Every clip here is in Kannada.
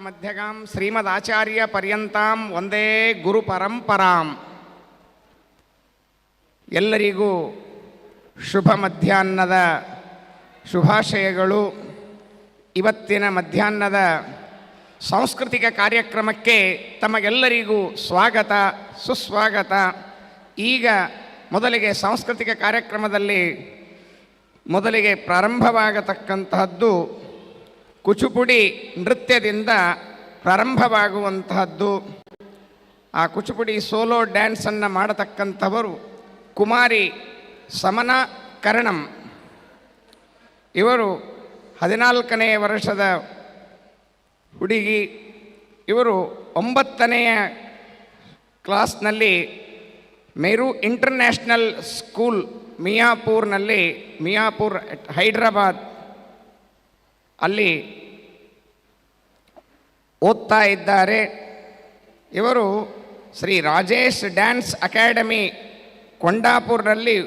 ಮಧ್ಯಗಾಂ ಶ್ರೀಮದಾಚಾರ್ಯ ಪರ್ಯಂತಾಂ ಒಂದೇ ಗುರು ಪರಂಪರಾಂ. ಎಲ್ಲರಿಗೂ ಶುಭ ಮಧ್ಯಾಹ್ನದ ಶುಭಾಶಯಗಳು. ಇವತ್ತಿನ ಮಧ್ಯಾಹ್ನದ ಸಾಂಸ್ಕೃತಿಕ ಕಾರ್ಯಕ್ರಮಕ್ಕೆ ತಮಗೆಲ್ಲರಿಗೂ ಸ್ವಾಗತ ಸುಸ್ವಾಗತ. ಈಗ ಮೊದಲಿಗೆ ಸಾಂಸ್ಕೃತಿಕ ಕಾರ್ಯಕ್ರಮದಲ್ಲಿ ಮೊದಲಿಗೆ ಪ್ರಾರಂಭವಾಗತಕ್ಕಂತಹದ್ದು ಕುಚುಪುಡಿ ನೃತ್ಯದಿಂದ ಪ್ರಾರಂಭವಾಗುವಂತಹದ್ದು. ಆ ಕುಚುಪುಡಿ ಸೋಲೋ ಡ್ಯಾನ್ಸನ್ನು ಮಾಡತಕ್ಕಂಥವರು ಕುಮಾರಿ ಸಮನಾ ಕರಣಂ. ಇವರು 14ನೇ ವರ್ಷದ ಹುಡುಗಿ. ಇವರು 9ನೇ ಕ್ಲಾಸ್ನಲ್ಲಿ ಮೇರು ಇಂಟರ್ನ್ಯಾಷನಲ್ ಸ್ಕೂಲ್ ಮಿಯಾಪುರ್ ಹೈದ್ರಾಬಾದ್ ಅಲ್ಲಿ ಓದ್ತಾ ಇದ್ದಾರೆ. ಇವರು ಶ್ರೀ ರಾಜೇಶ್ ಡ್ಯಾನ್ಸ್ ಅಕಾಡೆಮಿ ಕೊಂಡಾಪುರದಲ್ಲಿ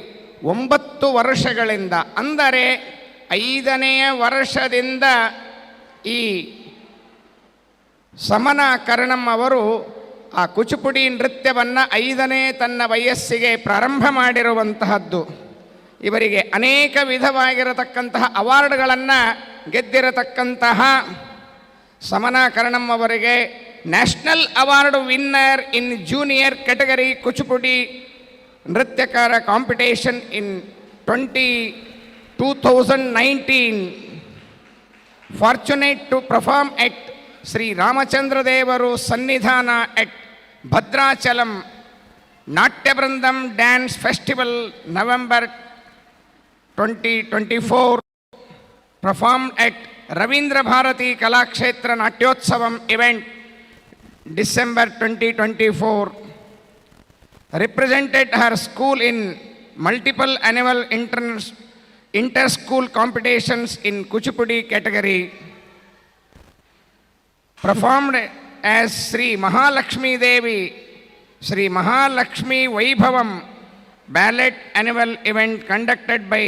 9 ವರ್ಷಗಳಿಂದ, ಅಂದರೆ 5ನೇ ವರ್ಷದಿಂದ ಈ ಸಮನಾ ಕರಣಂ ಅವರು ಆ ಕುಚುಪುಡಿ ನೃತ್ಯವನ್ನು 5ನೇ ತನ್ನ ವಯಸ್ಸಿಗೆ ಪ್ರಾರಂಭ ಮಾಡಿರುವಂತಹದ್ದು. ಇವರಿಗೆ ಅನೇಕ ವಿಧವಾಗಿರತಕ್ಕಂತಹ ಅವಾರ್ಡ್ಗಳನ್ನು ಗೆದ್ದಿರತಕ್ಕಂತಹ ಸಮನಾ ಕರಣಂ ಅವರಿಗೆ national award winner in junior category Kuchipudi ನೃತ್ಯಕಾರ competition in 2019. Fortunate to perform at Shri Ramachandra ದೇವರು ಸನ್ನಿಧಾನ at Bhadrachalam Natya Brindam dance festival November 2024. performed at Ravindra Bharati Kalakshetra Natyotsavam event December 2024. Represented her school in multiple annual inter-school competitions in Kuchipudi category. Performed as Sri Mahalakshmi Devi, Sri Mahalakshmi Vaibhavam ballet annual event conducted by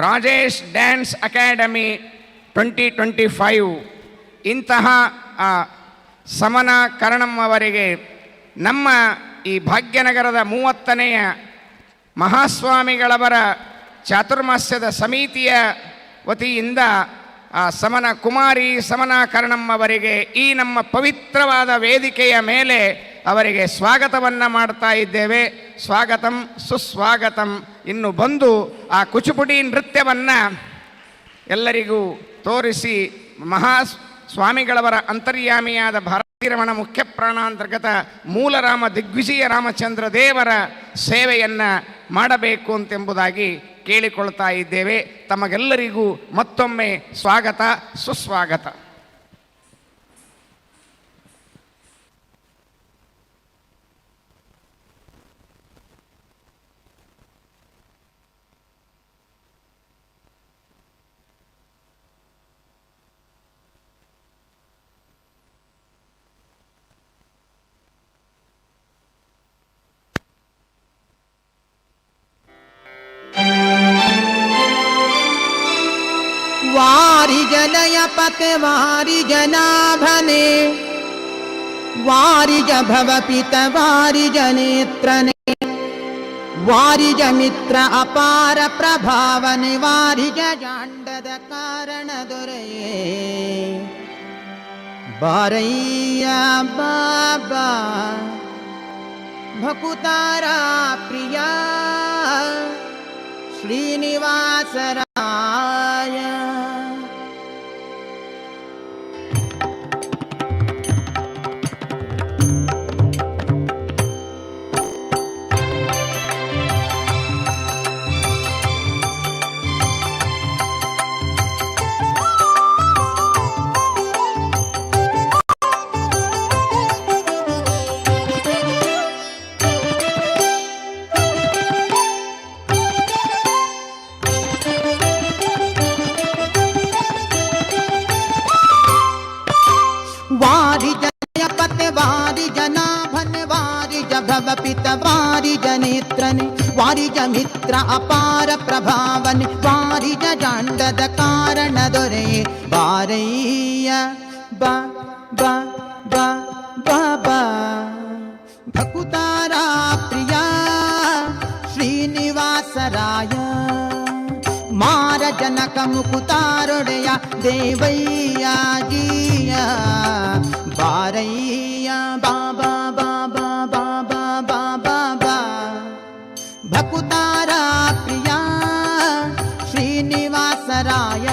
Rajesh dance academy 2025. ಇಂತಹ ಸಮನಾ ಕರಣಂ ಅವರಿಗೆ ನಮ್ಮ ಈ ಭಾಗ್ಯನಗರದ 30ನೇ ಮಹಾಸ್ವಾಮಿಗಳವರ ಚಾತುರ್ಮಾಸ್ಯದ ಸಮಿತಿಯ ವತಿಯಿಂದ ಕುಮಾರಿ ಸಮನಾ ಕರಣಂ ಅವರಿಗೆ ಈ ನಮ್ಮ ಪವಿತ್ರವಾದ ವೇದಿಕೆಯ ಮೇಲೆ ಅವರಿಗೆ ಸ್ವಾಗತವನ್ನು ಮಾಡ್ತಾ ಇದ್ದೇವೆ. ಸ್ವಾಗತಂ ಸುಸ್ವಾಗತಂ. ಇನ್ನು ಬಂದು ಆ ಕುಚುಪುಡಿ ನೃತ್ಯವನ್ನು ಎಲ್ಲರಿಗೂ ತೋರಿಸಿ ಮಹಾಸ್ವಾಮಿಗಳವರ ಅಂತರ್ಯಾಮಿಯಾದ ಭಾರತೀರಮಣ ಮುಖ್ಯ ಪ್ರಾಣಾಂತರ್ಗತ ಮೂಲರಾಮ ದಿಗ್ವಿಜಯ ರಾಮಚಂದ್ರ ದೇವರ ಸೇವೆಯನ್ನು ಮಾಡಬೇಕು ಅಂತೆಂಬುದಾಗಿ ಕೇಳಿಕೊಳ್ತಾ ಇದ್ದೇವೆ. ತಮಗೆಲ್ಲರಿಗೂ ಮತ್ತೊಮ್ಮೆ ಸ್ವಾಗತ ಸುಸ್ವಾಗತ. वारि जनय पते वारि जनाभने वारि ज भव पित वारि जनेत्रने वारि ज मित्र अपार प्रभावने वारि ज जांडद कारण दोरये बारैया बाबा भकुतारा प्रिया श्रीनिवास राय. पित वारि जनेत्रने वारि ज मित्र अपार प्रभावन वारि ज जांडद कारण दोरे बारैया बा ಬಾ ಬಾ ಬಾ ಬಾ ಭಕುತಾರ ಪ್ರಿಯ ಶ್ರೀನಿವಾಸರಾಯ ಮಾರ ಜನಕ ಮುಕುತಾರೊಡೆಯ ದೇವಯ್ಯ ಜಿಯ ಬಾರಯ್ಯ ಬಾಬಾ ಬಾಬಾ ಬಾಬಾ ಬಾಬಾ ಬಾ ಭಕುತಾರ ಪ್ರಿಯ ಶ್ರೀನಿವಾಸರಾಯ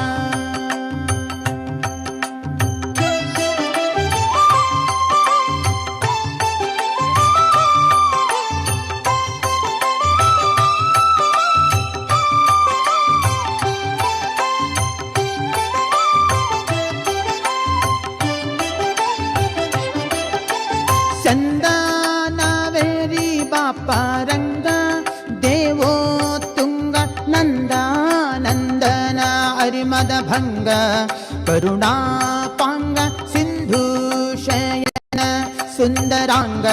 ಚಂದನವೇರಿ ಬಾಪರಂಗ ದೇವೋ ತುಂಗ ನಂದ ನಂದನ ಅರಿಮದ ಭಂಗ ಕರುಣಾಪಾಂಗ ಸಿಂಧು ಶಯನ ಸುಂದರಾಂಗ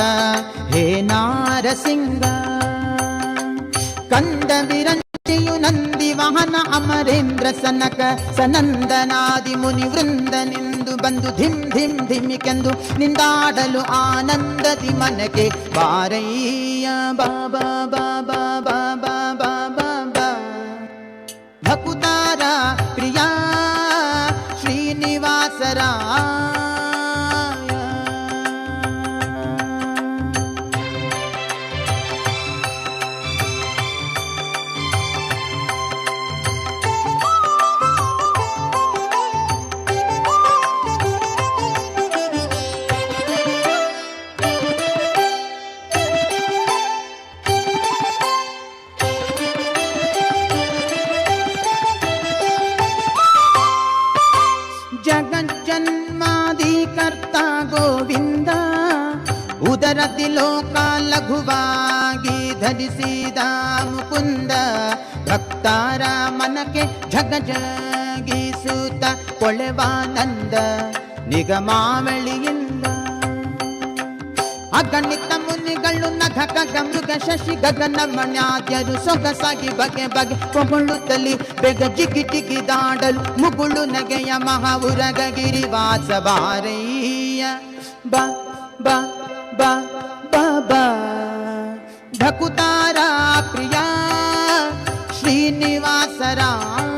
ಹೇ ನಾರಸಿಂಗ ಕಂದ ವಿರಂಚಿಯು ನಂದಿ ವಾಹನ ಅಮರೇಂದ್ರ ಸನಕ ಸನಂದನಾದಿ ಮುನಿ ವೃಂದನೆಂದು ಬಂದು ಧಿಮ್ ಧಿಮ್ ಧಿಮಿಕೆಂದು ನಿಂದಾಡಲು ಆನಂದದಿ ಮನಕ್ಕೆ ಬಾರಯ್ಯ ಬಾಬಾ ಬಾಬಾ ಬಾಬಾ ಬಾಬಾ ಬಾ ಭಕುತಾರ ಪ್ರಿಯ ಶ್ರೀನಿವಾಸರಾಯ ಜಗಜ್ಜನ್ಮಾದಿ ಕರ್ತ ಗೋವಿಂದ ಉದರದಿ ಲೋಕ ಲಘುವಾಗಿ ಧರಿಸಿದ ಮುಕುಂದ ಭಕ್ತರ ಮನಕ್ಕೆ ಜಗ ಜಗಿಸುತ್ತ ಕೊಳೆವಾನಂದ ನಿಗಮಾವಳಿಯಿಂದ ಅಗಣಿತ ಮುನಿಗಳು ನಖ ಖಗ ಮೃಗ ಶಶಿ ಗಗನ ಮಣ್ಯಾದ್ಯರು ಸೊಗಸಾಗಿ ಬಗೆ ಬಗೆ ಕೊಂಬಳುತ್ತಲಿ ಬೇಗ ಜಿಗಿ ಜಿಗಿದಾಡಲು ಮುಗುಳು ನಗೆಯ ಮಹಾವುರಗ ಗಿರಿವಾಸ ಬಾರಯ್ಯ ಬಾ ಬಾ ಬಾ ಬಾ ಬಾ ಭಕುತಾರ ಪ್ರಿಯ ಶ್ರೀನಿವಾಸರಾಯ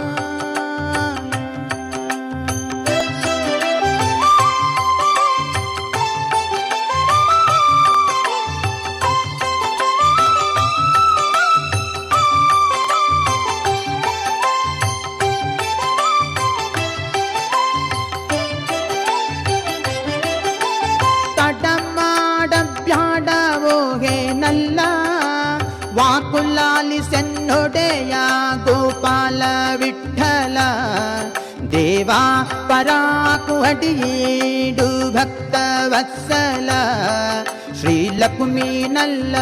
ನಲ್ಲ ವಾಕುಲಾಲಿ ಸೆನ್ನೊಡೆಯ ಗೋಪಾಲ ವಿಠಲ ದೇವಾ ಪರಾಕು ಅಡಿಯೇಡು ಭಕ್ತ ವತ್ಸಲ ಶ್ರೀಲಕ್ಷ್ಮೀ ನಲ್ಲ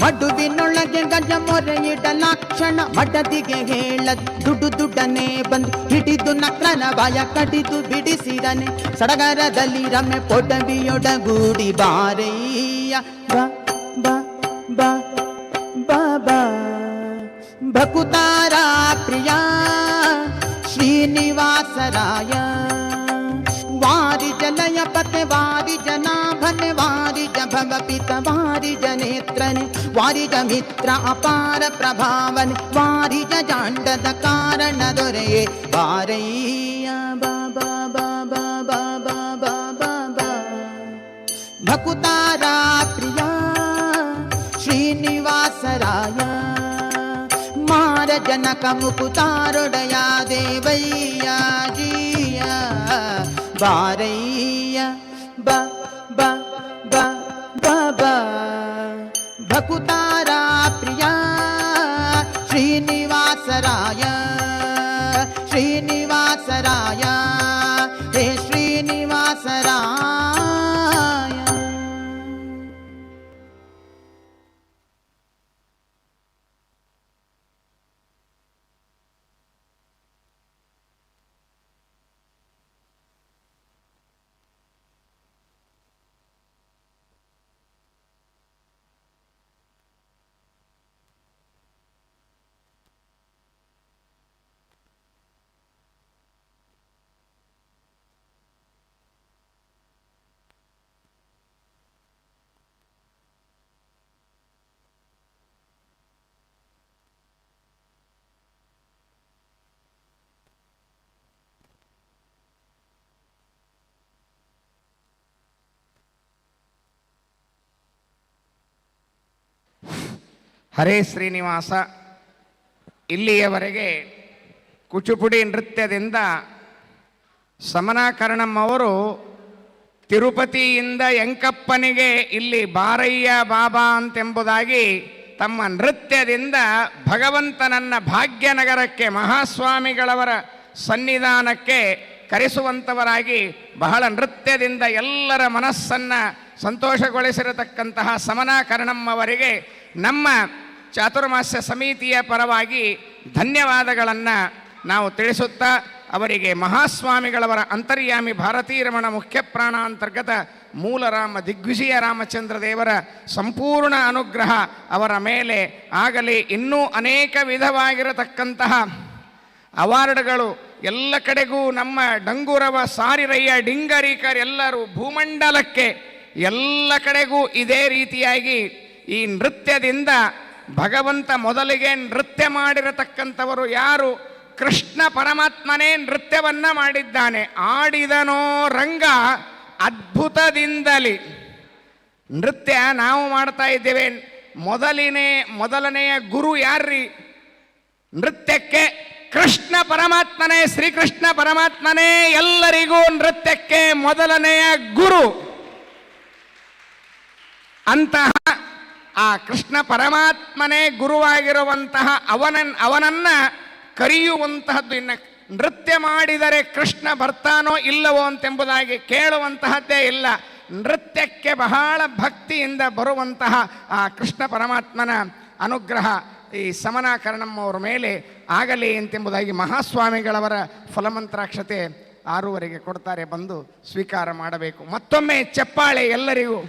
ಮಡುವಿನೊಳಗೆ ಗಜ ಮೊರೆಯಿಡಲಾಕ್ಷಣ ಮಡದಿಗೆ ಹೇಳ ದುಡ್ಡನೆ ಬಂದು ಹಿಡಿದು ನಕ್ರನ ಬಾಯ ಕಡಿದು ಬಿಡಿಸಿದನೆ ಸಡಗರದಲ್ಲಿ ರಮೆ ಪೊಡವಿಯೊಡಗೂಡಿ ಬಾರಯ್ಯ ಬಾ ಬಾ ಬಾ ಬಾ ಬಾ ಭಕುತಾರ ಪ್ರಿಯ ಶ್ರೀನಿವಾಸರಾಯ ವಾರಿ ಜಲಯ ಪತೆ ವಾರಿ ಜನಾಭನೆ ವಾರಿ ಜಭವ ಪಿತ ವಾರಿ ಜನೇತ್ರನೆ ವಾರಿ ಜ ಮಿತ್ರ ಅಪಾರ ಪ್ರಭಾವನೆ ವಾರಿ ಜಾಂಡದ ಕಾರಣ ದೊರೆಯೇ ಬಾರಯ್ಯ ಬಾಬಾ ಬಾಬಾ ಬಾಬಾ ಬಾಬಾ ಬಾ ಭಕುತಾರ ಪ್ರಿಯ ಶ್ರೀನಿವಾಸರಾಯ ಮಾರ ಜನಕ ಮುಕುತಾರೊಡೆಯ ದೇವಯ್ಯ ಜಿಯ ಬಾರಯ್ಯ ಬಾ ಬಾ ಬಾ ಬಾ ಬಾ ಭಕುತಾರ ಪ್ರಿಯ ಶ್ರೀನಿವಾಸರಾಯ ಶ್ರೀನಿವಾಸರಾಯ ಹೇ ಶ್ರೀನಿವಾಸರಾಯ ಹರೇ ಶ್ರೀನಿವಾಸ. ಇಲ್ಲಿಯವರೆಗೆ ಕುಚುಪುಡಿ ನೃತ್ಯದಿಂದ ಸಮನಾಕರಣಂ ಅವರು ತಿರುಪತಿಯಿಂದ ಎಂಕಪ್ಪನಿಗೆ ಇಲ್ಲಿ ಬಾರಯ್ಯ ಬಾಬಾ ಅಂತೆಂಬುದಾಗಿ ತಮ್ಮ ನೃತ್ಯದಿಂದ ಭಗವಂತನನ್ನ ಭಾಗ್ಯನಗರಕ್ಕೆ ಮಹಾಸ್ವಾಮಿಗಳವರ ಸನ್ನಿಧಾನಕ್ಕೆ ಕರೆಸುವಂಥವರಾಗಿ ಬಹಳ ನೃತ್ಯದಿಂದ ಎಲ್ಲರ ಮನಸ್ಸನ್ನು ಸಂತೋಷಗೊಳಿಸಿರತಕ್ಕಂತಹ ಸಮನಾಕರಣಂ ಅವರಿಗೆ ನಮ್ಮ ಚಾತುರ್ಮಾಸ್ಯ ಸಮಿತಿಯ ಪರವಾಗಿ ಧನ್ಯವಾದಗಳನ್ನು ನಾವು ತಿಳಿಸುತ್ತಾ, ಅವರಿಗೆ ಮಹಾಸ್ವಾಮಿಗಳವರ ಅಂತರ್ಯಾಮಿ ಭಾರತೀರಮಣ ಮುಖ್ಯ ಪ್ರಾಣ ಅಂತರ್ಗತ ಮೂಲರಾಮ ದಿಗ್ವಿಜಯ ರಾಮಚಂದ್ರ ದೇವರ ಸಂಪೂರ್ಣ ಅನುಗ್ರಹ ಅವರ ಮೇಲೆ ಆಗಲಿ. ಇನ್ನೂ ಅನೇಕ ವಿಧವಾಗಿರತಕ್ಕಂತಹ ಅವಾರ್ಡ್ಗಳು ಎಲ್ಲ ಕಡೆಗೂ ನಮ್ಮ ಡಂಗೂರವ ಸಾರಿರಯ್ಯ ಡಿಂಗರೀಕರ್ ಎಲ್ಲರೂ ಭೂಮಂಡಲಕ್ಕೆ ಎಲ್ಲ ಕಡೆಗೂ ಇದೇ ರೀತಿಯಾಗಿ ಈ ನೃತ್ಯದಿಂದ ಭಗವಂತ ಮೊದಲಿಗೆ ನೃತ್ಯ ಮಾಡಿರತಕ್ಕಂಥವರು ಯಾರು? ಕೃಷ್ಣ ಪರಮಾತ್ಮನೇ ನೃತ್ಯವನ್ನ ಮಾಡಿದ್ದಾನೆ. ಆಡಿದನೋ ರಂಗ ಅದ್ಭುತದಿಂದಲಿ. ನೃತ್ಯ ನಾವು ಮಾಡ್ತಾ ಇದ್ದೇವೆ. ಮೊದಲನೆಯ ಗುರು ಯಾರ್ರಿ ನೃತ್ಯಕ್ಕೆ? ಕೃಷ್ಣ ಪರಮಾತ್ಮನೇ, ಶ್ರೀಕೃಷ್ಣ ಪರಮಾತ್ಮನೇ ಎಲ್ಲರಿಗೂ ನೃತ್ಯಕ್ಕೆ ಮೊದಲನೆಯ ಗುರು. ಅಂತಹ ಆ ಕೃಷ್ಣ ಪರಮಾತ್ಮನೇ ಗುರುವಾಗಿರುವಂತಹ ಅವನನ್ನ ಕರೆಯುವಂತಹದ್ದು. ಇನ್ನು ನೃತ್ಯ ಮಾಡಿದರೆ ಕೃಷ್ಣ ಬರ್ತಾನೋ ಇಲ್ಲವೋ ಅಂತೆಂಬುದಾಗಿ ಕೇಳುವಂತಹದ್ದೇ ಇಲ್ಲ. ನೃತ್ಯಕ್ಕೆ ಬಹಳ ಭಕ್ತಿಯಿಂದ ಬರುವಂತಹ ಆ ಕೃಷ್ಣ ಪರಮಾತ್ಮನ ಅನುಗ್ರಹ ಈ ಸಮನಾಕರಣಂ ಅವರ ಮೇಲೆ ಆಗಲಿ ಎಂತೆಂಬುದಾಗಿ ಮಹಾಸ್ವಾಮಿಗಳವರ ಫಲಮಂತ್ರಾಕ್ಷತೆ 6 ಕೊಡ್ತಾರೆ. ಬಂದು ಸ್ವೀಕಾರ ಮಾಡಬೇಕು. ಮತ್ತೊಮ್ಮೆ ಚಪ್ಪಾಳೆ ಎಲ್ಲರಿಗೂ.